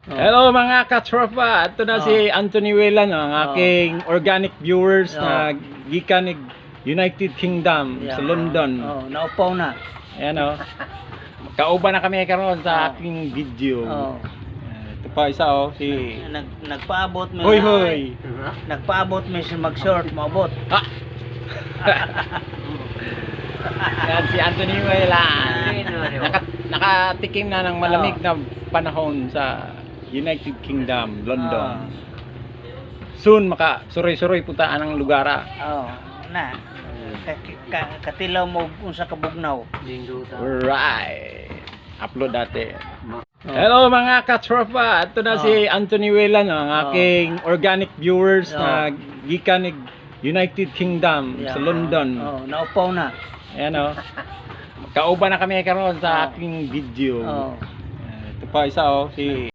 Hello mga katropa, ito na si Anthony Whelan, ang aking organic viewers na gikan ni United Kingdom sa London. Naupaw na. Ayan o. Kauban na kami karon sa aking video. Ito pa isa si Nagpaabot mo. Hoy hoy. Nagpaabot mo siya mag-short, maabot. Yan si Anthony Whelan. Nakatikim na ng malamig na panahon sa United Kingdom, London. Soon maka-suroy-suroy puntaan ang lugar. Na. Katilaw mo unsa ka bugnaw. Right. Upload dati. Hello mga katropa, ito na si Anthony Whelan, ang aking organic viewers na gikan ni United Kingdom sa London. Naupaw na. Ayan o. Kauban na kami karon sa aking video. Ito pa isa si